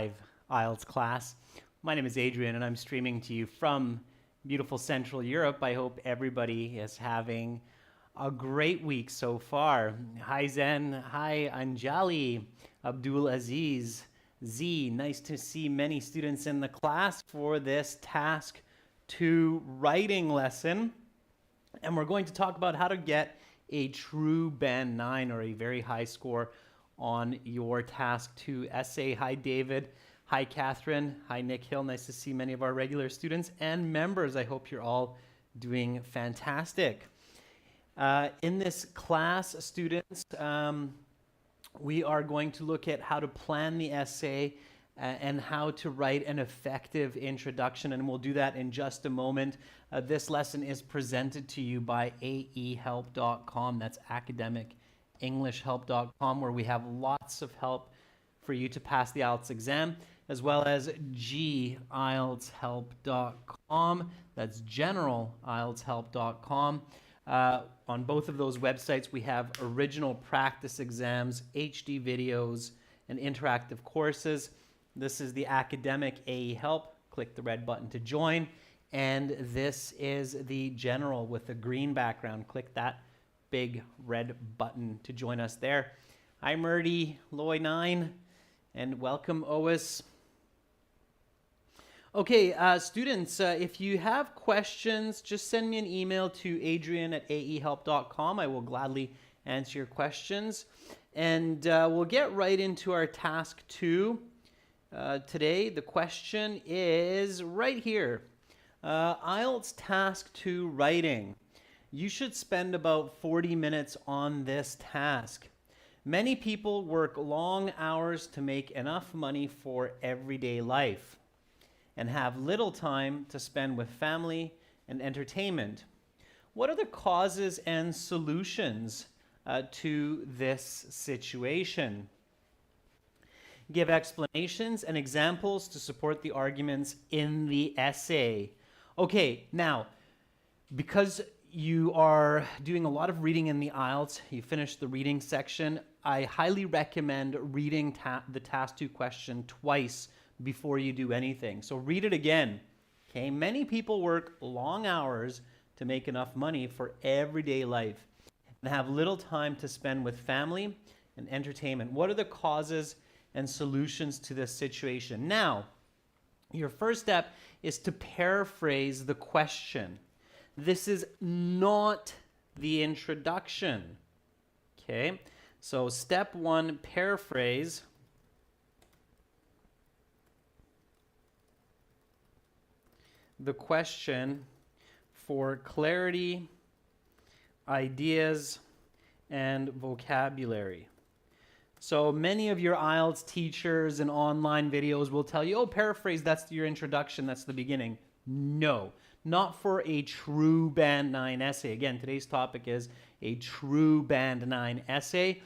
live IELTS class. My name is Adrian and I'm streaming to you from beautiful Central Europe. I hope everybody is having a great week so far. Hi Zen, hi Anjali, Abdul Aziz, Z. Nice to see many students in the class for this task 2 writing lesson. And we're going to talk about how to get a true band 9 or a very high score on your task 2 essay. Hi David, hi Catherine, hi Nick Hill. Nice to see many of our regular students and members. I hope you're all doing fantastic. In this class, students, we are going to look at how to plan the essay and how to write an effective introduction, and we'll do that in just a moment. This lesson is presented to you by aehelp.com. That's academicenglishhelp.com, where we have lots of help for you to pass the IELTS exam, as well as gieltshelp.com. That's generalieltshelp.com. On both of those websites, we have original practice exams, HD videos, and interactive courses. This is the academic AE Help. Click the red button to join. And this is the general with the green background. Click that big red button to join us there. Hi Murdy, Loy9, and welcome Ois. Okay, students, if you have questions, just send me an email to adrian@aehelp.com. I will gladly answer your questions. And we'll get right into our task 2. Today, the question is right here. IELTS task 2 writing. You should spend about 40 minutes on this task. Many people work long hours to make enough money for everyday life and have little time to spend with family and entertainment. What are the causes and solutions to this situation? Give explanations and examples to support the arguments in the essay. Okay, now, because you are doing a lot of reading in the IELTS, you finished the reading section, I highly recommend reading the task 2 question twice before you do anything. So read it again. Okay, many people work long hours to make enough money for everyday life and have little time to spend with family and entertainment. What are the causes and solutions to this situation? Now, your first step is to paraphrase the question. This is not the introduction. Okay, so step 1, paraphrase. The question for clarity, ideas, and vocabulary. So many of your IELTS teachers and online videos will tell you, oh, paraphrase, that's your introduction, that's the beginning. No, not for a true Band 9 essay. Again, today's topic is a true Band 9 essay.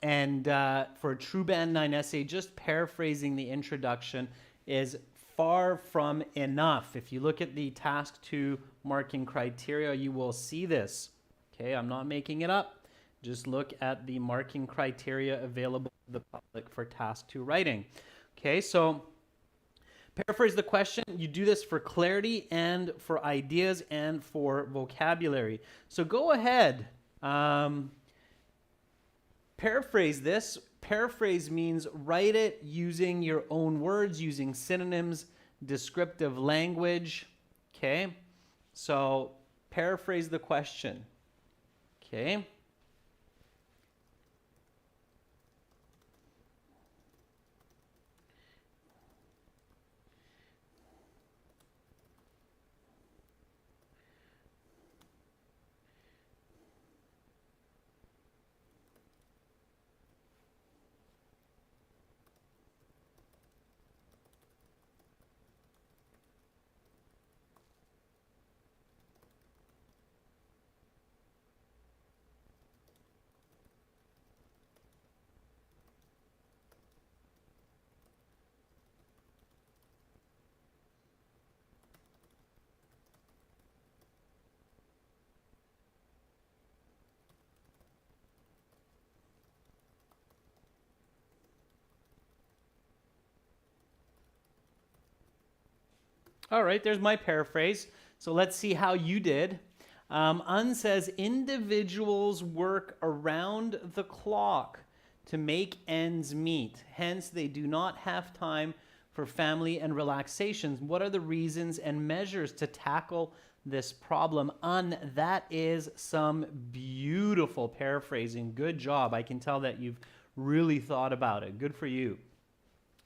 And for a true Band 9 essay, just paraphrasing the introduction is far from enough. If you look at the task 2 marking criteria, you will see this. Okay, I'm not making it up. Just look at the marking criteria available to the public for task 2 writing. Okay, so paraphrase the question. You do this for clarity and for ideas and for vocabulary. So go ahead. Paraphrase this. Paraphrase means write it using your own words, using synonyms, descriptive language. Okay, so paraphrase the question. Okay. All right, there's my paraphrase. So let's see how you did. Un says, individuals work around the clock to make ends meet. Hence, they do not have time for family and relaxations. What are the reasons and measures to tackle this problem? Un, that is some beautiful paraphrasing. Good job. I can tell that you've really thought about it. Good for you.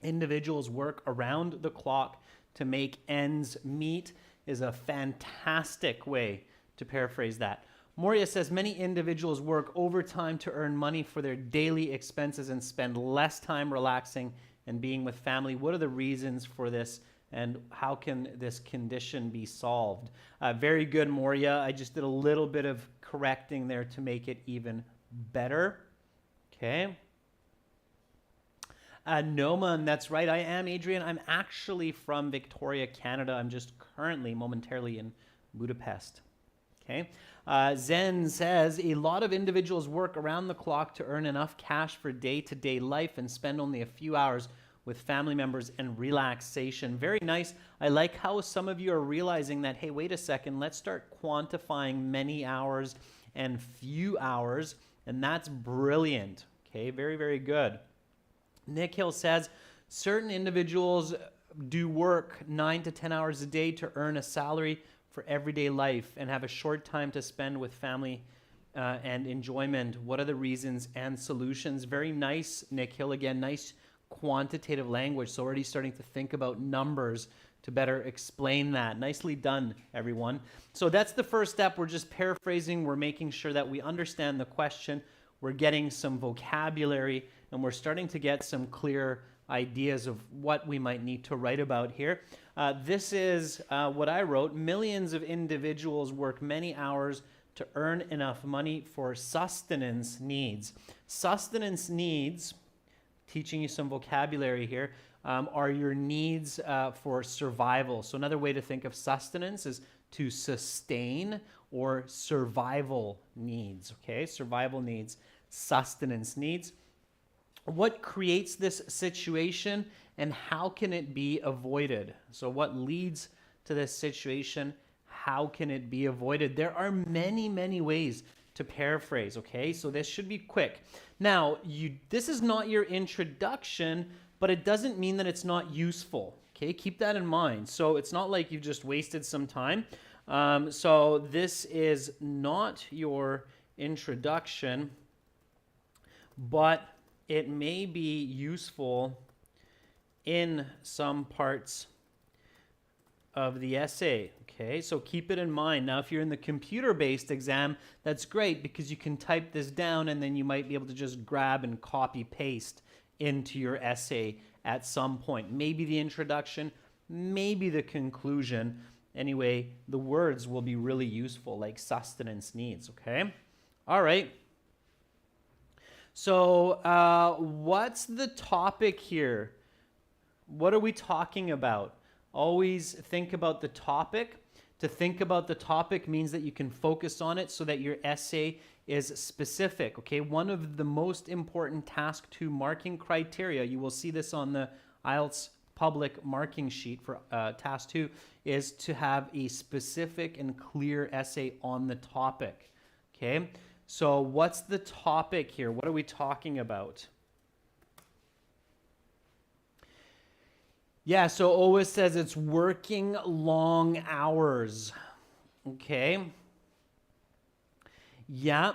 Individuals work around the clock to make ends meet is a fantastic way to paraphrase that. Moria says many individuals work overtime to earn money for their daily expenses and spend less time relaxing and being with family. What are the reasons for this, and how can this condition be solved? Very good, Moria. I just did a little bit of correcting there to make it even better. Okay. Noman, that's right. I am Adrian. I'm actually from Victoria, Canada. I'm just currently, momentarily in Budapest. Okay. Zen says a lot of individuals work around the clock to earn enough cash for day-to-day life and spend only a few hours with family members and relaxation. Very nice. I like how some of you are realizing that, hey, wait a second, let's start quantifying many hours and few hours, and that's brilliant. Okay, very, very good. Nick Hill says certain individuals do work 9 to 10 hours a day to earn a salary for everyday life and have a short time to spend with family and enjoyment. What are the reasons and solutions? Very nice, Nick Hill. Again, nice quantitative language. So already starting to think about numbers to better explain that. Nicely done, everyone. So that's the first step. We're just paraphrasing. We're making sure that we understand the question. We're getting some vocabulary, and we're starting to get some clear ideas of what we might need to write about here. This is what I wrote. Millions of individuals work many hours to earn enough money for sustenance needs. Sustenance needs, teaching you some vocabulary here, are your needs for survival. So another way to think of sustenance is to sustain, or survival needs, okay? Survival needs, sustenance needs. What creates this situation and how can it be avoided? So what leads to this situation? How can it be avoided? There are many, many ways to paraphrase, okay? So this should be quick. Now, this is not your introduction, but it doesn't mean that it's not useful, okay? Keep that in mind. So it's not like you've just wasted some time. So this is not your introduction, but it may be useful in some parts of the essay, okay? So keep it in mind. Now, if you're in the computer-based exam, that's great because you can type this down and then you might be able to just grab and copy-paste into your essay at some point. Maybe the introduction, maybe the conclusion. Anyway, the words will be really useful, like sustenance needs, okay? All right. So what's the topic here? What are we talking about? Always think about the topic. To think about the topic means that you can focus on it so that your essay is specific, okay? One of the most important task 2 marking criteria, you will see this on the IELTS public marking sheet for task 2, is to have a specific and clear essay on the topic, okay? So what's the topic here? What are we talking about? Yeah, so Owen says it's working long hours. Okay. Yeah.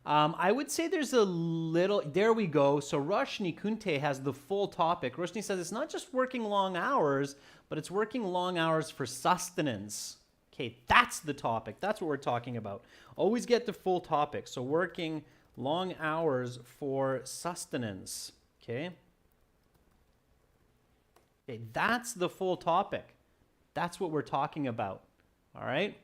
I would say there's a little, there we go. So Roshni Kunte has the full topic. Roshni says it's not just working long hours, but it's working long hours for sustenance. Okay, that's the topic. That's what we're talking about. Always get the full topic. So working long hours for sustenance. Okay. Okay, that's the full topic. That's what we're talking about. All right.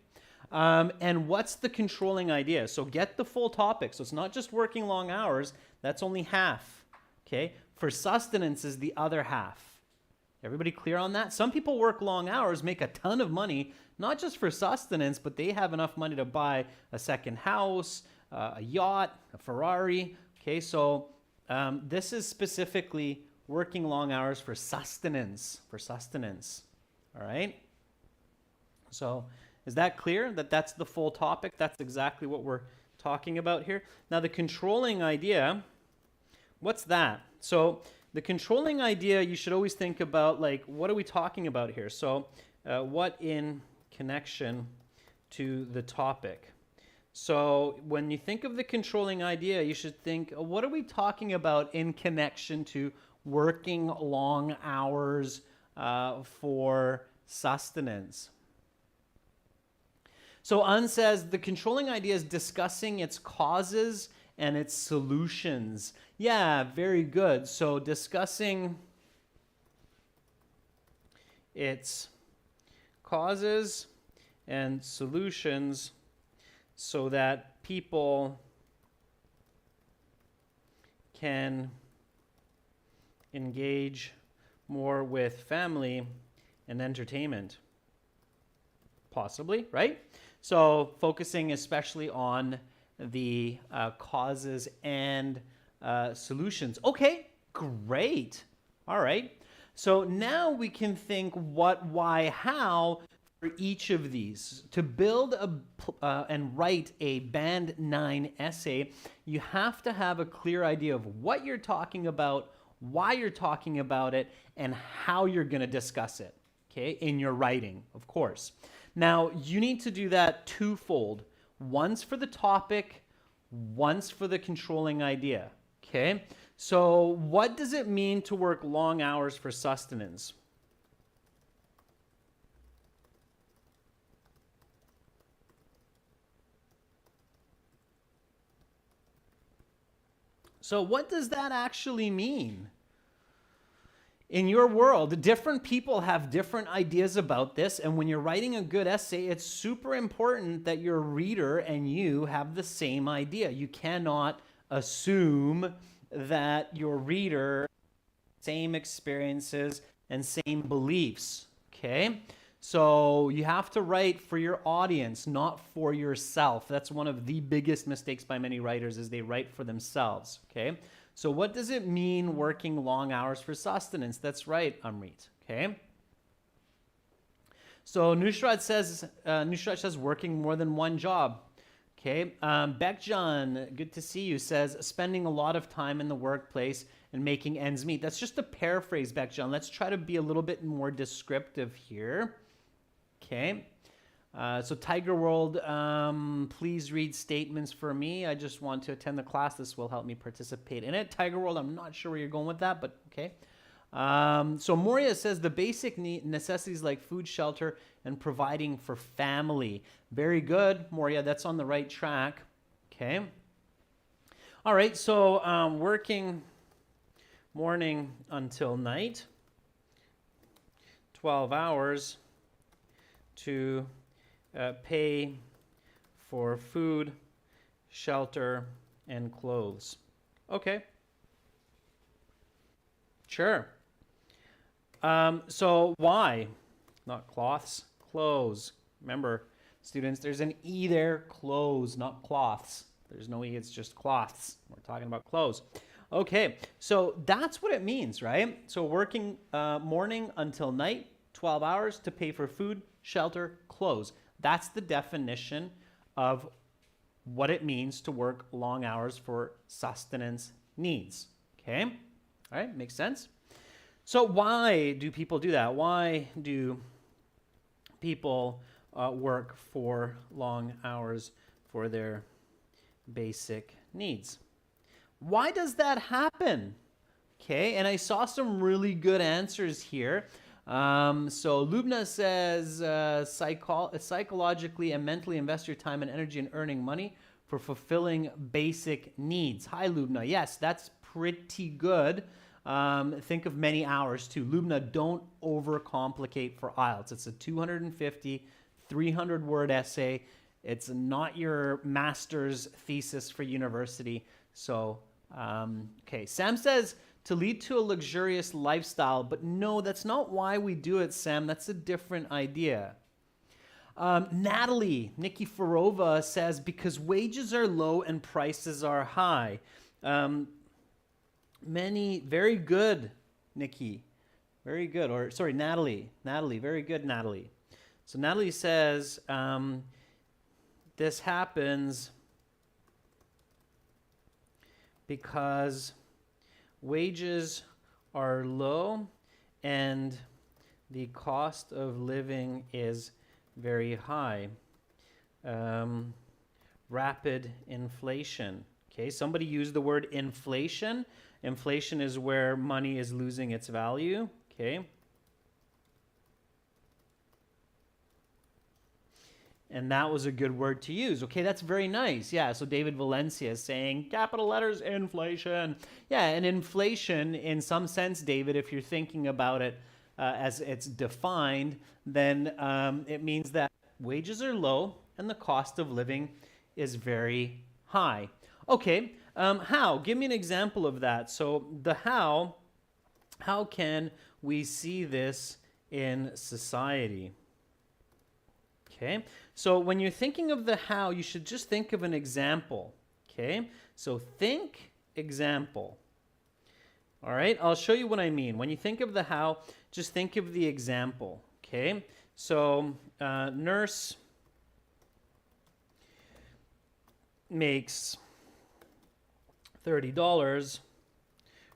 And what's the controlling idea? So get the full topic. So it's not just working long hours. That's only half. Okay. For sustenance is the other half. Everybody clear on that? Some people work long hours, make a ton of money, not just for sustenance, but they have enough money to buy a second house, a yacht, a Ferrari. Okay. So this is specifically working long hours for sustenance. All right. So is that clear that that's the full topic? That's exactly what we're talking about here. Now the controlling idea, what's that? So the controlling idea, you should always think about, like, what are we talking about here? So what in connection to the topic? So when you think of the controlling idea, you should think, what are we talking about in connection to working long hours for sustenance? So Un says the controlling idea is discussing its causes and its solutions. Yeah, very good. So discussing its causes and solutions so that people can engage more with family and entertainment. Possibly, right? So focusing especially on the causes and solutions. Okay, great. All right. So now we can think what, why, how for each of these. To build and write a Band 9 essay, you have to have a clear idea of what you're talking about, why you're talking about it, and how you're going to discuss it, okay, in your writing, of course. Now, you need to do that twofold. Once for the topic, once for the controlling idea, okay? So what does it mean to work long hours for sustenance? So what does that actually mean? In your world, different people have different ideas about this, and when you're writing a good essay, it's super important that your reader and you have the same idea. You cannot assume that your reader same experiences and same beliefs, okay? So you have to write for your audience, not for yourself. That's one of the biggest mistakes by many writers, is they write for themselves, okay? So what does it mean working long hours for sustenance? That's right, Amrit, okay? So Nusrat says working more than one job. Okay, Bekjan, good to see you, says spending a lot of time in the workplace and making ends meet. That's just a paraphrase, Bekjan. Let's try to be a little bit more descriptive here. Okay, so Tiger World, please read statements for me. I just want to attend the class. This will help me participate in it. Tiger World, I'm not sure where you're going with that, but okay. So Moria says the basic necessities like food, shelter, and providing for family. Very good, Moria. That's on the right track. Okay. All right. So working morning until night, 12 hours to pay for food, shelter, and clothes. Okay. Sure. So why? Not cloths, clothes. Remember, students, there's an E there, clothes, not cloths. There's no E, it's just cloths. We're talking about clothes. Okay, so that's what it means, right? So working morning until night, 12 hours to pay for food, shelter, clothes. That's the definition of what it means to work long hours for sustenance needs. Okay? All right, makes sense? So why do people do that? Why do people work for long hours for their basic needs? Why does that happen? Okay, and I saw some really good answers here. So Lubna says, psychologically and mentally invest your time and energy in earning money for fulfilling basic needs. Hi, Lubna. Yes, that's pretty good. Think of many hours too. Lubna, don't overcomplicate for IELTS. It's a 250, 300-word essay. It's not your master's thesis for university. So, okay. Sam says to lead to a luxurious lifestyle, but no, that's not why we do it, Sam. That's a different idea. Natalie Nikiforova says because wages are low and prices are high. Very good, Nikki. Very good. Or, sorry, Natalie. Natalie, very good, Natalie. So Natalie says, this happens because wages are low and the cost of living is very high. Rapid inflation. Okay, somebody used the word inflation. Inflation is where money is losing its value. Okay. And that was a good word to use. Okay, that's very nice. Yeah, so David Valencia is saying, capital letters, inflation. Yeah, and inflation, in some sense, David, if you're thinking about it as it's defined, then it means that wages are low and the cost of living is very high. Okay, how? Give me an example of that. So the how can we see this in society? Okay, so when you're thinking of the how, you should just think of an example. Okay, so think example. All right, I'll show you what I mean. When you think of the how, just think of the example. Okay, so nurse makes $30.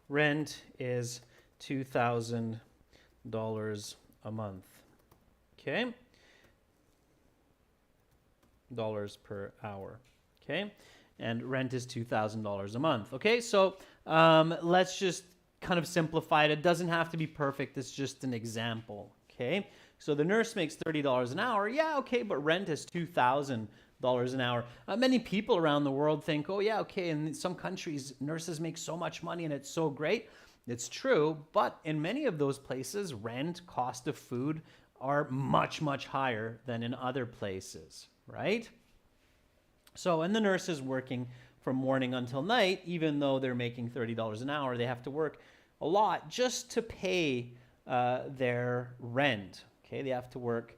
Rent is $2,000 a month. Okay. Dollars per hour. Okay. And rent is $2,000 a month. Okay. So let's just kind of simplify it. It doesn't have to be perfect. It's just an example. Okay. So the nurse makes $30 an hour. Yeah. Okay. But rent is $2,000 an hour. Many people around the world think, oh yeah, okay, in some countries nurses make so much money and it's so great. It's true, but in many of those places, rent, cost of food are much, much higher than in other places, right? So, and the nurse is working from morning until night, even though they're making $30 an hour, they have to work a lot just to pay their rent. Okay, they have to work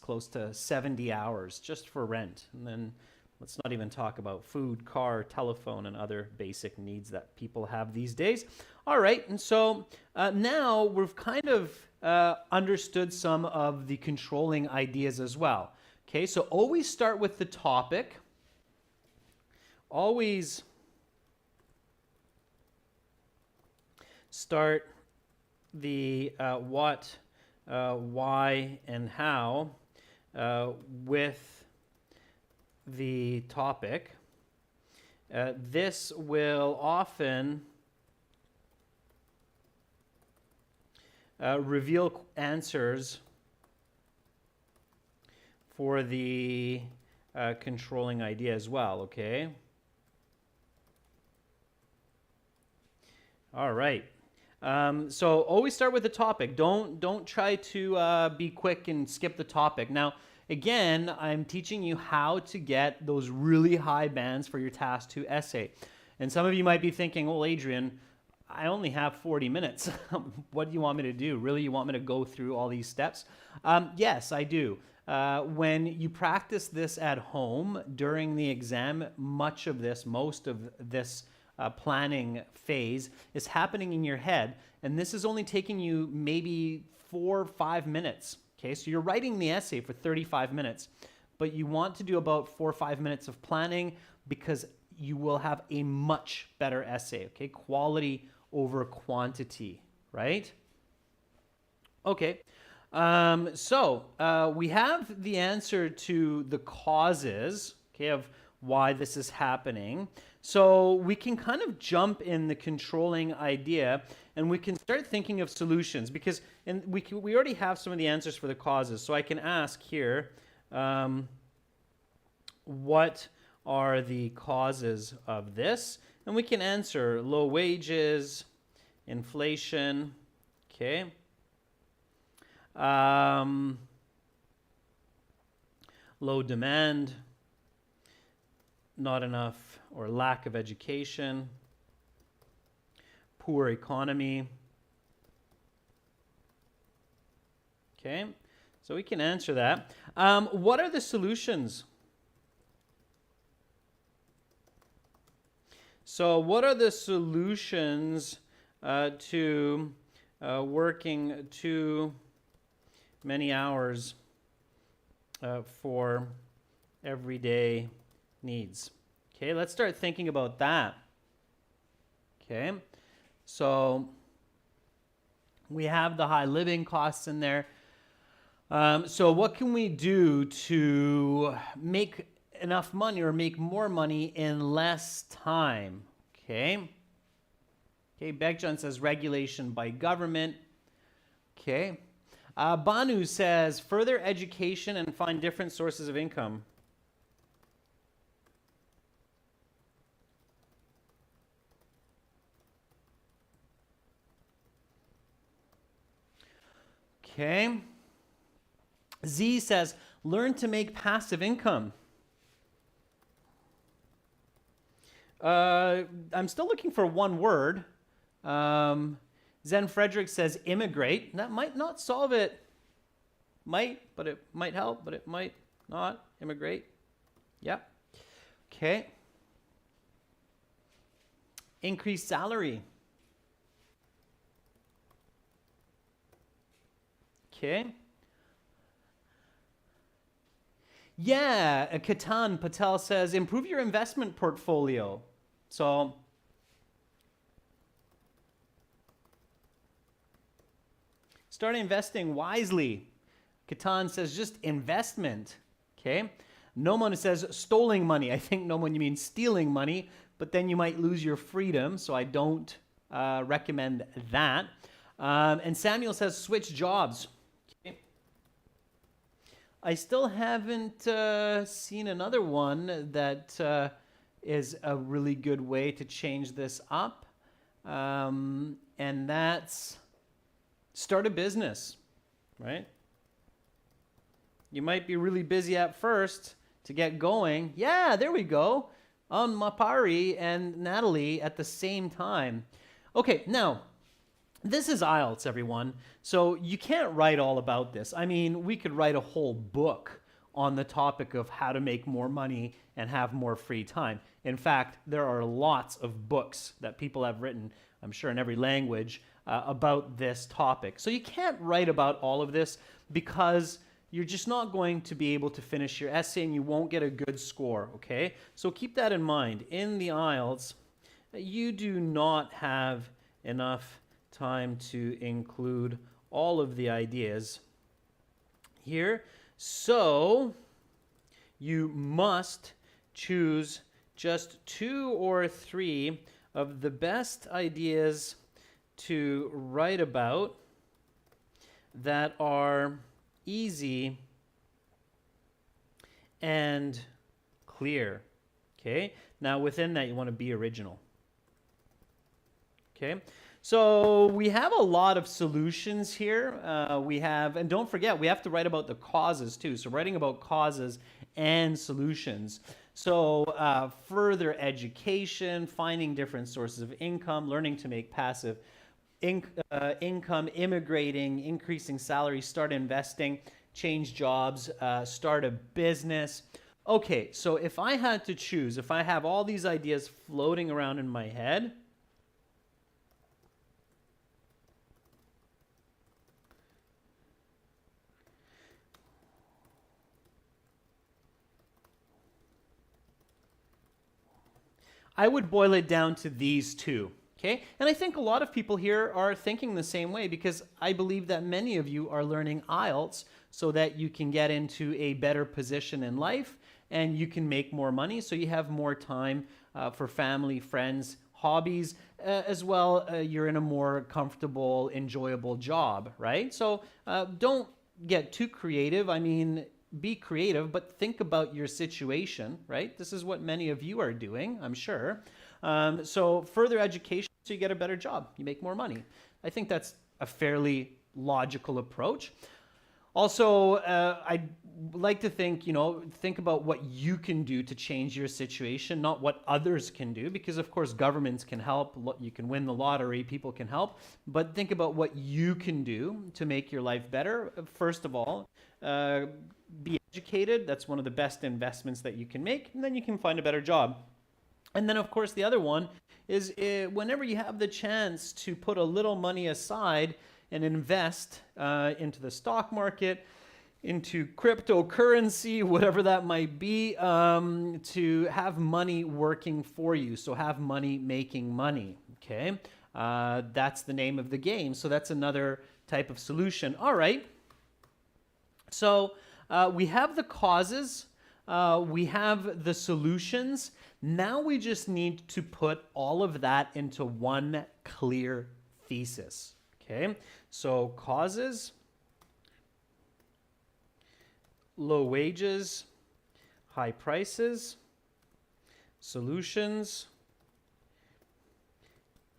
close to 70 hours just for rent. And then let's not even talk about food, car, telephone, and other basic needs that people have these days. All right, and so now we've kind of understood some of the controlling ideas as well. Okay, so always start with the topic. Always start the what, why, and how with the topic. This will often reveal answers for the controlling idea as well, okay? All right. So always start with the topic. Don't try to be quick and skip the topic. Now, again, I'm teaching you how to get those really high bands for your Task 2 essay. And some of you might be thinking, well, Adrian, I only have 40 minutes. What do you want me to do? Really, you want me to go through all these steps? Yes, I do. When you practice this at home during the exam, most of this planning phase is happening in your head, and this is only taking you maybe 4 or 5 minutes. Okay, so you're writing the essay for 35 minutes, but you want to do about 4 or 5 minutes of planning because you will have a much better essay. Okay, quality over quantity, right? Okay, so we have the answer to the causes, okay, of why this is happening. So we can kind of jump in the controlling idea and we can start thinking of solutions because we already have some of the answers for the causes. So I can ask here, what are the causes of this? And we can answer low wages, inflation, okay. Low demand, not enough or lack of education, poor economy. Okay, so we can answer that. What are the solutions? So what are the solutions to working too many hours for everyday needs. Okay, let's start thinking about that. Okay, so we have the high living costs in there. So what can we do to make enough money or make more money in less time? Okay. Okay, Begjan says regulation by government. Okay. Banu says further education and find different sources of income. Okay. Z says learn to make passive income. I'm still looking for one word. Zen Frederick says immigrate. That might not solve it. Might, but it might help, but it might not. Immigrate. Yeah. Okay. Increase salary. Okay. Yeah, Katan Patel says improve your investment portfolio. So start investing wisely. Katan says just investment. Okay. Noman says stoling money. I think Noman you mean stealing money, but then you might lose your freedom. So I don't recommend that. And Samuel says switch jobs. Okay. I still haven't seen another one that is a really good way to change this up. And that's start a business, right? You might be really busy at first to get going. Yeah, there we go. Mapari and Natalie at the same time. Okay, now, this is IELTS, everyone. So you can't write all about this. I mean, we could write a whole book on the topic of how to make more money and have more free time. In fact, there are lots of books that people have written, I'm sure in every language, about this topic. So you can't write about all of this because you're just not going to be able to finish your essay and you won't get a good score, okay? So keep that in mind. In the IELTS, you do not have enough time to include all of the ideas here. So you must choose just 2 or 3 of the best ideas to write about that are easy and clear. Okay? Now within that you want to be original. Okay? So we have a lot of solutions here. And don't forget, we have to write about the causes too. So writing about causes and solutions. So further education, finding different sources of income, learning to make passive income, immigrating, increasing salary, start investing, change jobs, start a business. Okay, so if I had to choose, if I have all these ideas floating around in my head, I would boil it down to these 2. Okay? And I think a lot of people here are thinking the same way because I believe that many of you are learning IELTS so that you can get into a better position in life and you can make more money so you have more time for family, friends, hobbies, as well you're in a more comfortable, enjoyable job, right? So don't get too creative. I mean, be creative, but think about your situation, right? This is what many of you are doing, I'm sure. So further education so you get a better job, you make more money. I think that's a fairly logical approach. Also, I'd like to think, think about what you can do to change your situation, not what others can do, because of course governments can help, you can win the lottery, people can help, but think about what you can do to make your life better. First of all, be educated. That's one of the best investments that you can make, and then you can find a better job. And then, of course, the other one is whenever you have the chance to put a little money aside, and invest into the stock market, into cryptocurrency, whatever that might be, to have money working for you. So have money making money, okay? That's the name of the game. So that's another type of solution. All right. So we have the causes. We have the solutions. Now we just need to put all of that into one clear thesis, okay? So causes, low wages, high prices, solutions,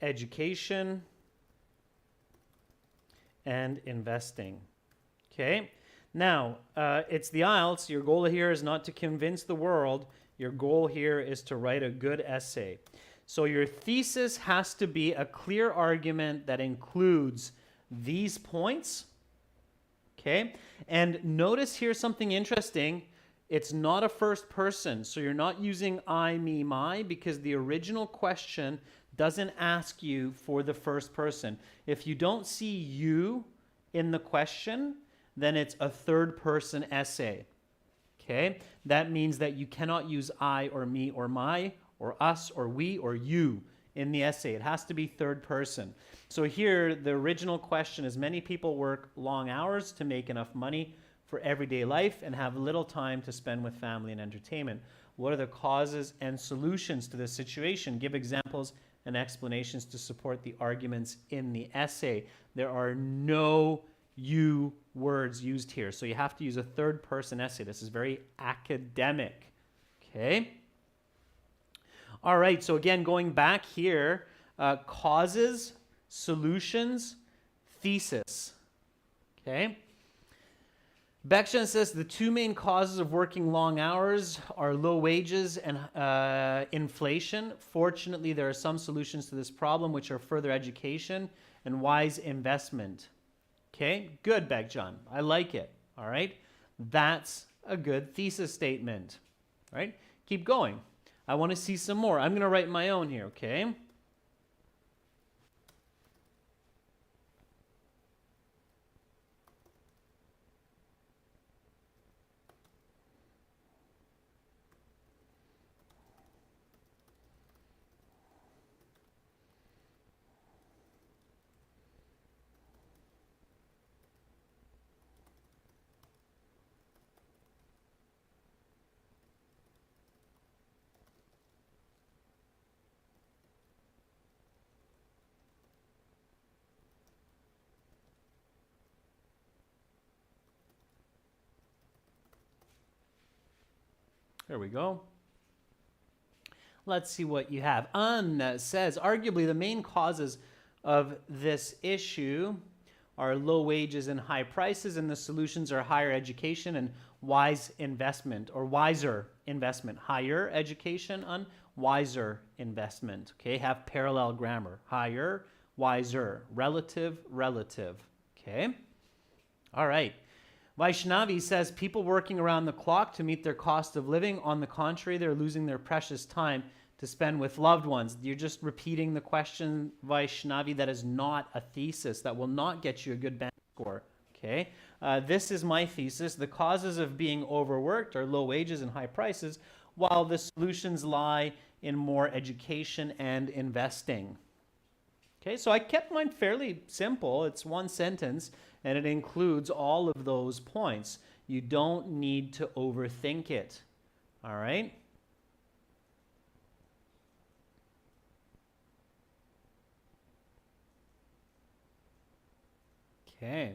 education, and investing. Okay? Now, it's the IELTS. Your goal here is not to convince the world. Your goal here is to write a good essay. So your thesis has to be a clear argument that includes these points. Okay? And notice here something interesting. It's not a first person. So you're not using I, me, my, because the original question doesn't ask you for the first person. If you don't see you in the question, then it's a third person essay. Okay? That means that you cannot use I or me or my or us or we or you in the essay. It has to be third person. So here, the original question is, many people work long hours to make enough money for everyday life and have little time to spend with family and entertainment. What are the causes and solutions to this situation? Give examples and explanations to support the arguments in the essay. There are no you words used here. So you have to use a third person essay. This is very academic. Okay? All right, so again, going back here, causes, solutions, thesis. Okay? Beckjan says the two main causes of working long hours are low wages and inflation. Fortunately, there are some solutions to this problem, which are further education and wise investment. Okay, good, Beckjan. I like it. All right, that's a good thesis statement. All right, keep going. I want to see some more. I'm going to write my own here, okay? There we go. Let's see what you have. Anna says, arguably the main causes of this issue are low wages and high prices, and the solutions are higher education and wise investment, or wiser investment. Higher education and wiser investment. Okay, have parallel grammar. Higher, wiser, relative, relative. Okay, all right. Vaishnavi says, people working around the clock to meet their cost of living. On the contrary, they're losing their precious time to spend with loved ones. You're just repeating the question, Vaishnavi. That is not a thesis. That will not get you a good band score. Okay? This is my thesis. The causes of being overworked are low wages and high prices, while the solutions lie in more education and investing. Okay, so I kept mine fairly simple. It's one sentence, and it includes all of those points. You don't need to overthink it. All right? Okay.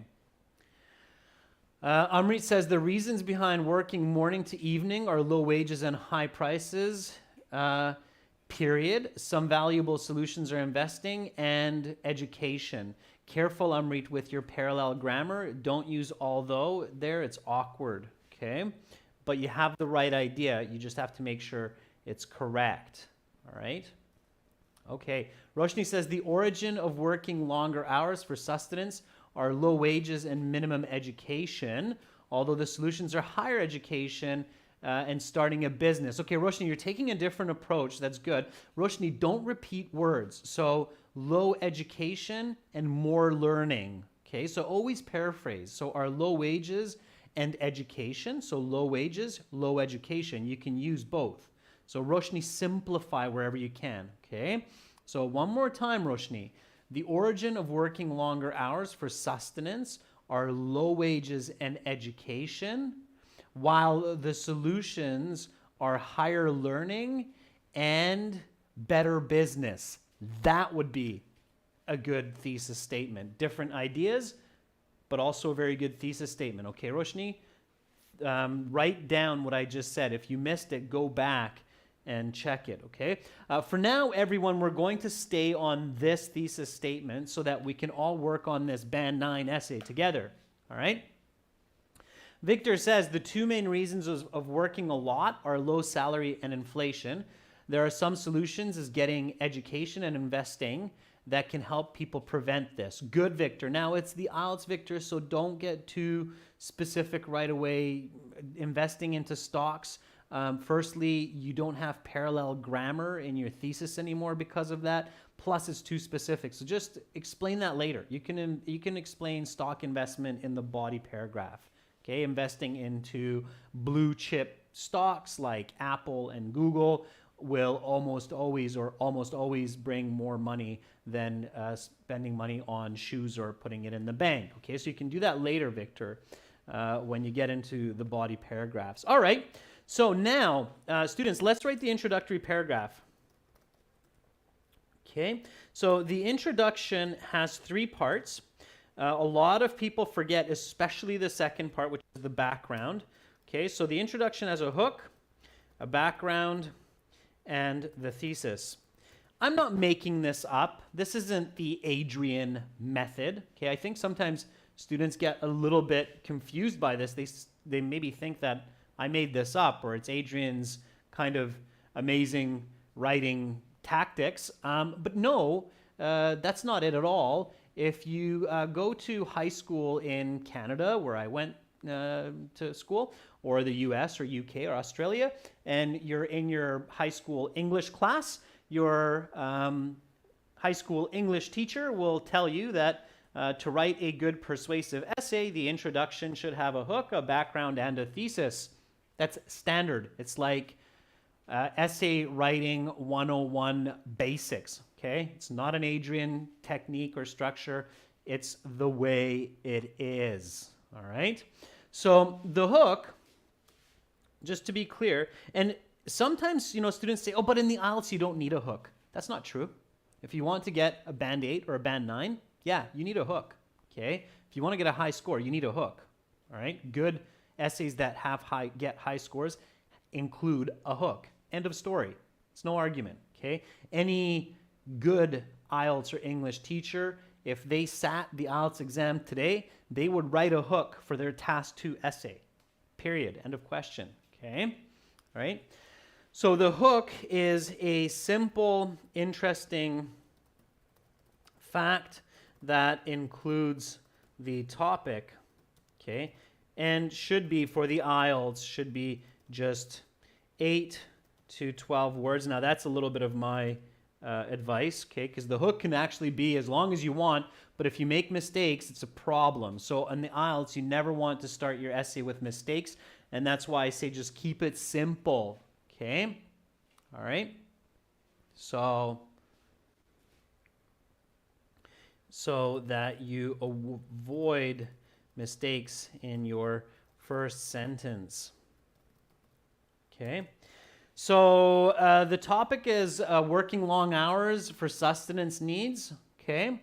Amrit says the reasons behind working morning to evening are low wages and high prices. Period. Some valuable solutions are investing and education. Careful, Amrit, with your parallel grammar. Don't use although there. It's awkward, okay? But you have the right idea. You just have to make sure it's correct, all right? Okay. Roshni says the origin of working longer hours for sustenance are low wages and minimum education, although the solutions are higher education and starting a business. Okay, Roshni, you're taking a different approach. That's good. Roshni, don't repeat words. So low education and more learning. Okay, so always paraphrase. So our low wages and education. So low wages, low education. You can use both. So Roshni, simplify wherever you can. Okay, so one more time, Roshni. The origin of working longer hours for sustenance are low wages and education, while the solutions are higher learning and better business. That would be a good thesis statement. Different ideas, but also a very good thesis statement. Okay, Roshni, write down what I just said. If you missed it, go back and check it, okay? For now, everyone, we're going to stay on this thesis statement so that we can all work on this Band 9 essay together, all right? Victor says the two main reasons of working a lot are low salary and inflation. There are some solutions as getting education and investing that can help people prevent this. Good, Victor. Now, it's the IELTS, Victor, so don't get too specific right away. Investing into stocks. Firstly, you don't have parallel grammar in your thesis anymore because of that. Plus, it's too specific. So just explain that later. You can explain stock investment in the body paragraph. Okay, investing into blue chip stocks like Apple and Google will almost always bring more money than spending money on shoes or putting it in the bank. Okay, so you can do that later, Victor, when you get into the body paragraphs. All right, so now, students, let's write the introductory paragraph. Okay, so the introduction has 3 parts. A lot of people forget, especially the second part, which is the background. Okay, so the introduction has a hook, a background, and the thesis. I'm not making this up. This isn't the Adrian method. Okay, I think sometimes students get a little bit confused by this. They maybe think that I made this up or it's Adrian's kind of amazing writing tactics. But no, that's not it at all. If you go to high school in Canada, where I went to school, or the US or UK or Australia, and you're in your high school English class, your high school English teacher will tell you that to write a good persuasive essay, the introduction should have a hook, a background, and a thesis. That's standard. It's like essay writing 101 basics. Okay, it's not an Adrian technique or structure. It's the way it is. All right. So the hook, just to be clear, and sometimes, students say, oh, but in the IELTS, you don't need a hook. That's not true. If you want to get a Band 8 or a Band 9, yeah, you need a hook. Okay. If you want to get a high score, you need a hook. All right. Good essays that get high scores include a hook. End of story. It's no argument. Okay. Any good IELTS or English teacher, if they sat the IELTS exam today, they would write a hook for their Task 2 essay. Period. End of question. Okay? All right? So the hook is a simple, interesting fact that includes the topic, okay? And should be, for the IELTS, should be just 8 to 12 words. Now, that's a little bit of my advice, okay? Because the hook can actually be as long as you want, but if you make mistakes, it's a problem. So in the IELTS, you never want to start your essay with mistakes, and that's why I say just keep it simple, okay? All right? So that you avoid mistakes in your first sentence, okay? So the topic is working long hours for sustenance needs, okay?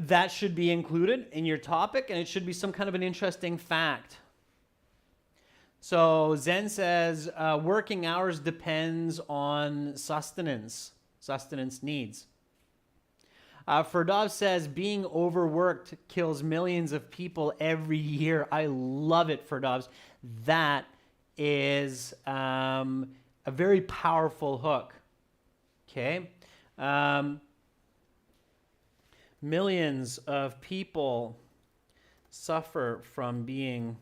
That should be included in your topic, and it should be some kind of an interesting fact. So Zen says working hours depends on sustenance needs. Ferdov says being overworked kills millions of people every year. I love it, Ferdovs. That is a very powerful hook. Okay? Millions of people suffer from being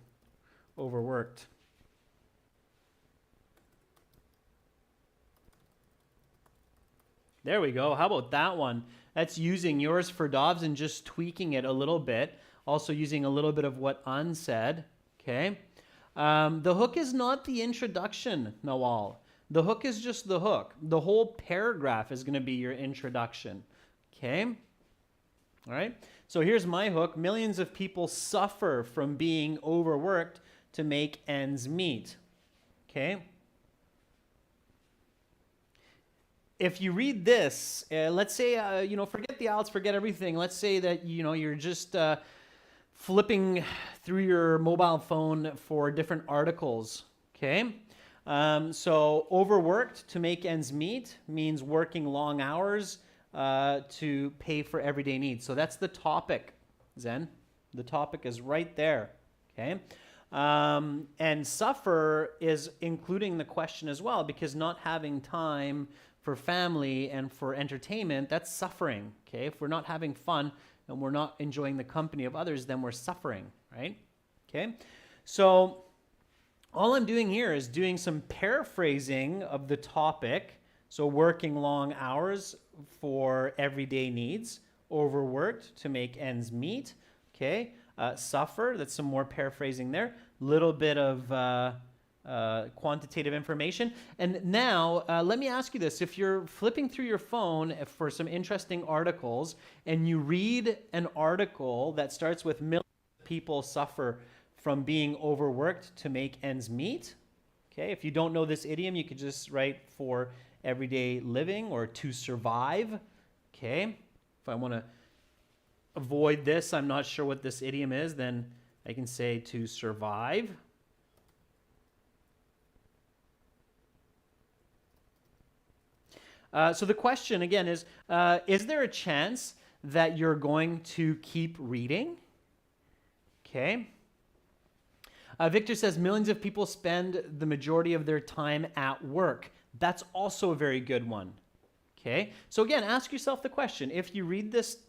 overworked. There we go. How about that one? That's using yours for Dobbs and just tweaking it a little bit. Also using a little bit of what Un said. Okay. The hook is not the introduction, Nawal. The hook is just the hook. The whole paragraph is going to be your introduction. Okay. All right. So here's my hook. Millions of people suffer from being overworked to make ends meet. Okay. If you read this, let's say, forget the IELTS, forget everything. Let's say that, you're just flipping through your mobile phone for different articles, okay? So overworked to make ends meet means working long hours to pay for everyday needs. So that's the topic, Zen. The topic is right there, okay? And suffer is including the question as well, because not having time for family and for entertainment, that's suffering, okay? If we're not having fun and we're not enjoying the company of others, then we're suffering, right? Okay? So all I'm doing here is doing some paraphrasing of the topic. So working long hours for everyday needs, overworked to make ends meet, okay? Suffer, that's some more paraphrasing there. Little bit of quantitative information. And now, let me ask you this. If you're flipping through your phone for some interesting articles and you read an article that starts with millions of people suffer from being overworked to make ends meet, okay? If you don't know this idiom, you could just write for everyday living or to survive, okay? If I want to avoid this, I'm not sure what this idiom is, then I can say to survive. So the question again is there a chance that you're going to keep reading? Okay. Victor says millions of people spend the majority of their time at work. That's also a very good one. Okay. So again, ask yourself the question, if you read this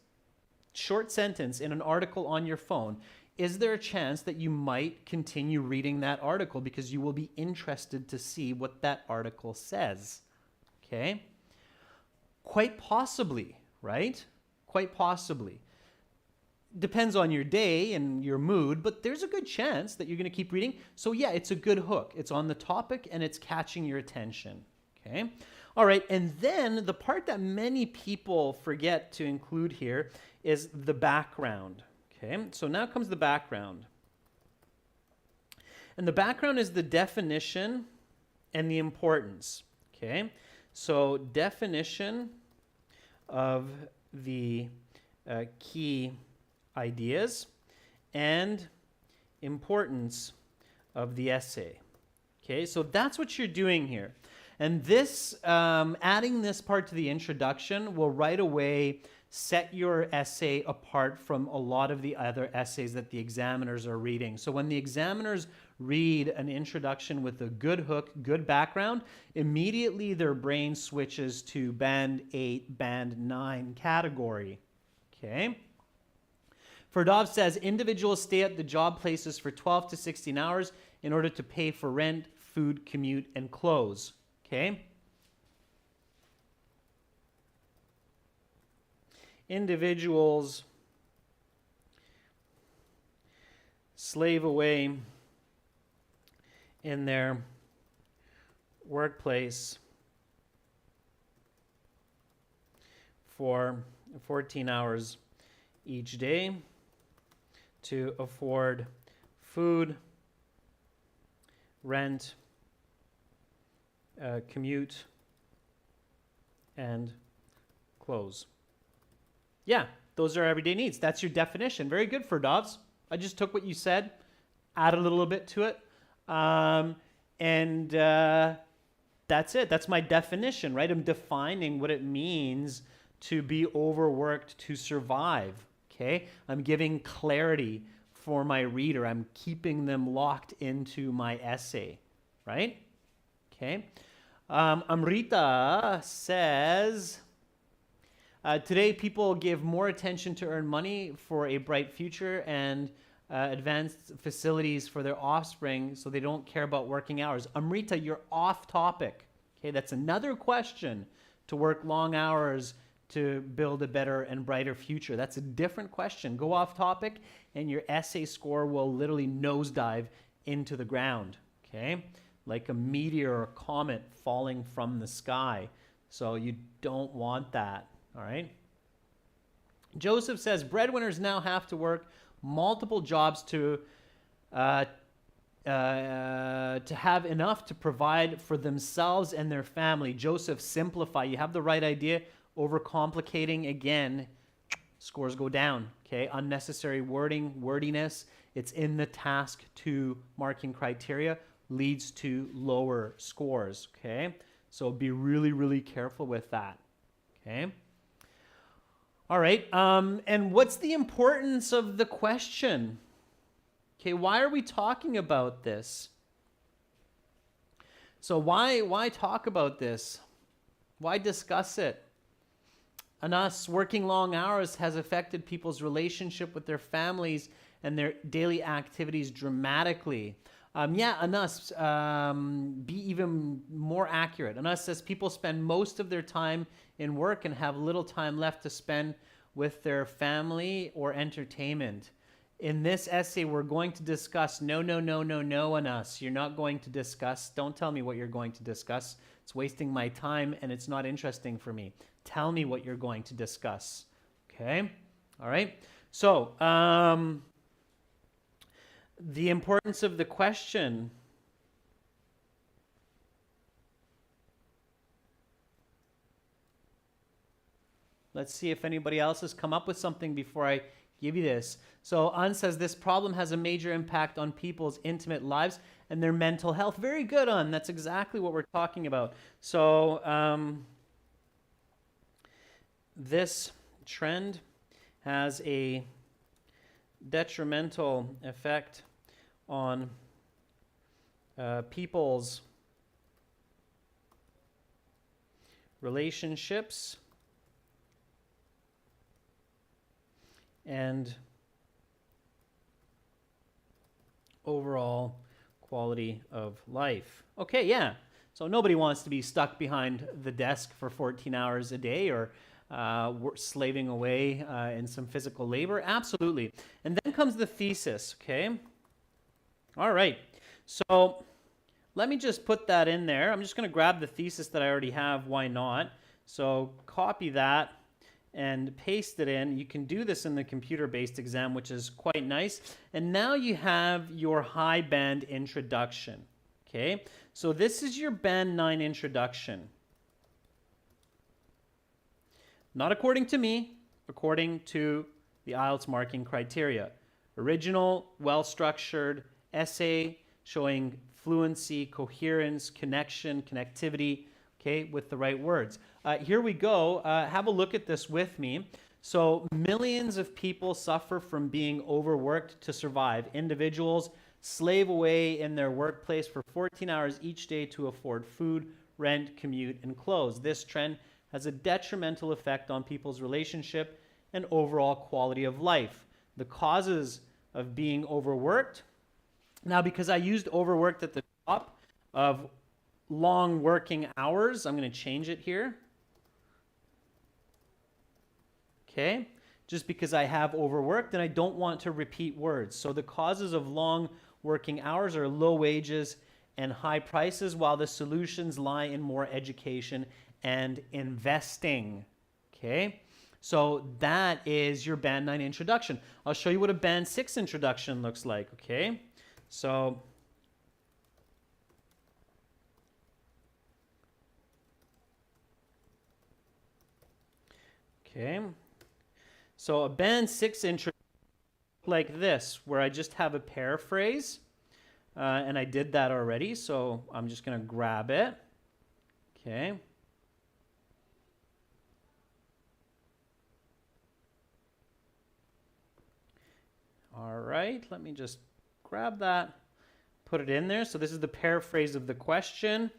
short sentence in an article on your phone, is there a chance that you might continue reading that article because you will be interested to see what that article says? Okay. Quite possibly, right? Quite possibly. Depends on your day and your mood, but there's a good chance that you're going to keep reading. So yeah, it's a good hook. It's on the topic and it's catching your attention. Okay? All right, and then the part that many people forget to include here is the background. Okay? So now comes the background. And the background is the definition and the importance. Okay? So definition of the key ideas and importance of the essay. Okay, so that's what you're doing here. And this, adding this part to the introduction will right away set your essay apart from a lot of the other essays that the examiners are reading. So when the examiners read an introduction with a good hook, good background, immediately their brain switches to band 8, band 9 category. Okay? Ferdov says individuals stay at the job places for 12 to 16 hours in order to pay for rent, food, commute, and clothes. Okay? Individuals slave away in their workplace for 14 hours each day to afford food, rent, commute, and clothes. Yeah, those are everyday needs. That's your definition. Very good, Ferdovs. I just took what you said, added a little bit to it, and that's it. That's my definition, right? I'm defining what it means to be overworked to survive, okay? I'm giving clarity for my reader. I'm keeping them locked into my essay, right? Okay. Amrita says, today people give more attention to earn money for a bright future and advanced facilities for their offspring, so they don't care about working hours. Amrita, you're off topic. Okay, that's another question to work long hours to build a better and brighter future? That's a different question. Go off topic and your essay score will literally nosedive into the ground, okay? Like a meteor or comet falling from the sky. So you don't want that, all right? Joseph says, breadwinners now have to work multiple jobs to have enough to provide for themselves and their family. Joseph, simplify. You have the right idea. Overcomplicating, again, scores go down, okay? Unnecessary wordiness, it's in the task 2 marking criteria, leads to lower scores, okay? So be really, really careful with that, okay? All right, and what's the importance of the question? Okay, why are we talking about this? So why talk about this? Why discuss it? And us working long hours has affected people's relationship with their families and their daily activities dramatically. And us, be even more accurate. And us says people spend most of their time in work and have little time left to spend with their family or entertainment. In this essay, we're going to discuss no, on us. You're not going to discuss. Don't tell me what you're going to discuss. It's wasting my time and it's not interesting for me. Tell me what you're going to discuss. Okay? All right? So, the importance of the question. Let's see if anybody else has come up with something before I give you this. So An says this problem has a major impact on people's intimate lives and their mental health. Very good, An. That's exactly what we're talking about. So this trend has a detrimental effect on people's relationships and overall quality of life. Okay, yeah. So nobody wants to be stuck behind the desk for 14 hours a day or slaving away in some physical labor. Absolutely. And then comes the thesis, okay? All right. So let me just put that in there. I'm just going to grab the thesis that I already have. Why not? So copy that and paste it in. You can do this in the computer-based exam, which is quite nice. And now you have your high band introduction. Okay, so this is your band 9 introduction. Not according to me, according to the IELTS marking criteria. Original, well-structured essay showing fluency, coherence, connection, connectivity, okay, with the right words. Here we go. Have a look at this with me. So millions of people suffer from being overworked to survive. Individuals slave away in their workplace for 14 hours each day to afford food, rent, commute, and clothes. This trend has a detrimental effect on people's relationship and overall quality of life. The causes of being overworked. Now, because I used overworked at the top of long working hours, I'm going to change it here. Okay, just because I have overworked and I don't want to repeat words. So the causes of long working hours are low wages and high prices, while the solutions lie in more education and investing. Okay, so that is your Band 9 introduction. I'll show you what a Band 6 introduction looks like. Okay, so so a Band 6 intro like this, where I just have a paraphrase, and I did that already, so I'm just going to grab it. Okay. All right, let me just grab that, put it in there. So this is the paraphrase of the question,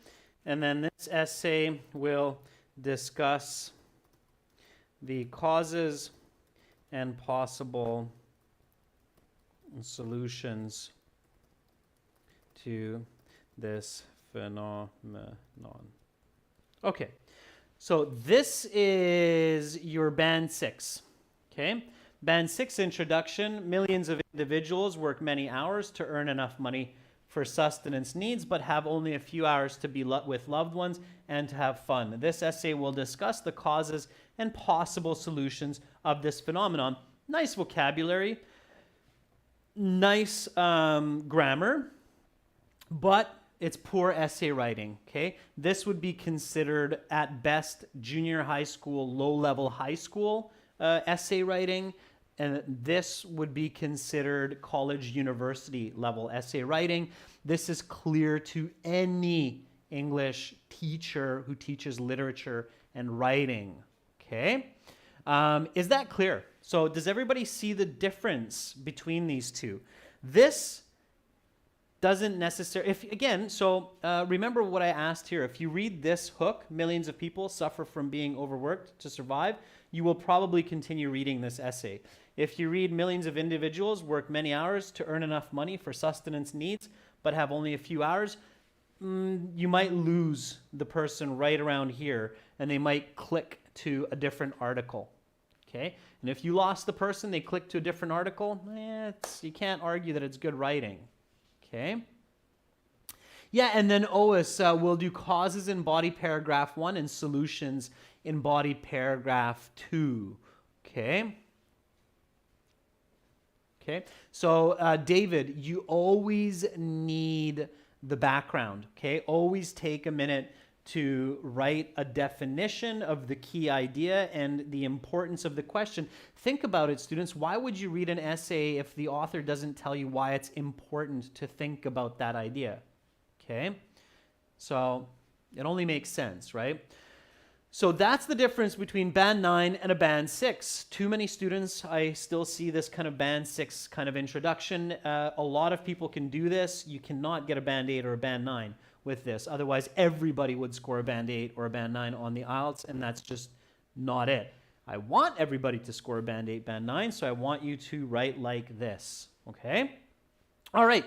and then this essay will discuss the causes and possible solutions to this phenomenon. Okay, So this is your Band 6, okay? Band 6 introduction, millions of individuals work many hours to earn enough money for sustenance needs, but have only a few hours to be with loved ones and to have fun. This essay will discuss the causes and possible solutions of this phenomenon. Nice vocabulary, nice grammar, but it's poor essay writing, okay? This would be considered at best junior high school, low-level high school essay writing, and this would be considered college, university level essay writing. This is clear to any English teacher who teaches literature and writing, okay? Is that clear? So does everybody see the difference between these two? This doesn't necessarily, remember what I asked here. If you read this hook, millions of people suffer from being overworked to survive, you will probably continue reading this essay. If you read millions of individuals work many hours to earn enough money for sustenance needs, but have only a few hours, you might lose the person right around here, and they might click to a different article, okay? And if you lost the person, they click to a different article, you can't argue that it's good writing. Okay. Yeah, and then Ois will do causes in body paragraph 1 and solutions in body paragraph 2. Okay. Okay. So David, you always need the background. Okay. Always take a minute to write a definition of the key idea and the importance of the question. Think about it, students. Why would you read an essay if the author doesn't tell you why it's important to think about that idea? Okay? So it only makes sense, right? So that's the difference between Band 9 and a Band 6. Too many students, I still see this kind of Band 6 kind of introduction. A lot of people can do this. You cannot get a Band 8 or a Band 9 with this. Otherwise, everybody would score a Band 8 or a Band 9 on the IELTS, and that's just not it. I want everybody to score a Band 8, Band 9, so I want you to write like this, okay? All right,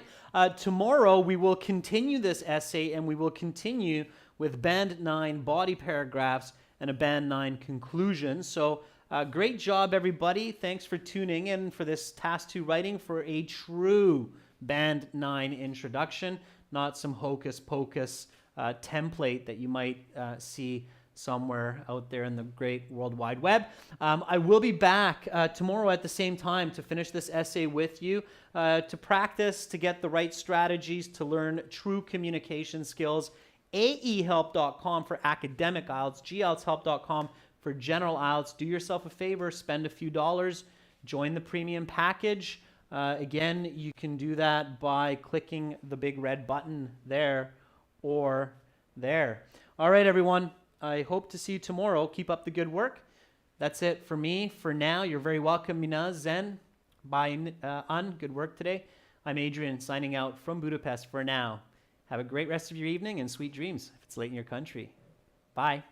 tomorrow we will continue this essay, and we will continue with Band 9 body paragraphs and a Band 9 conclusion. So great job, everybody. Thanks for tuning in for this Task 2 writing for a true Band 9 introduction, not some hocus pocus template that you might see somewhere out there in the great World Wide Web. I will be back tomorrow at the same time to finish this essay with you, to practice, to get the right strategies, to learn true communication skills. AEHelp.com for academic IELTS, GIELTShelp.com for general IELTS. Do yourself a favor, spend a few dollars, join the premium package. Again, you can do that by clicking the big red button there or there. All right, everyone. I hope to see you tomorrow. Keep up the good work. That's it for me for now. You're very welcome, Mina, Zen, Bye, Un. Good work today. I'm Adrian, signing out from Budapest for now. Have a great rest of your evening and sweet dreams if it's late in your country. Bye.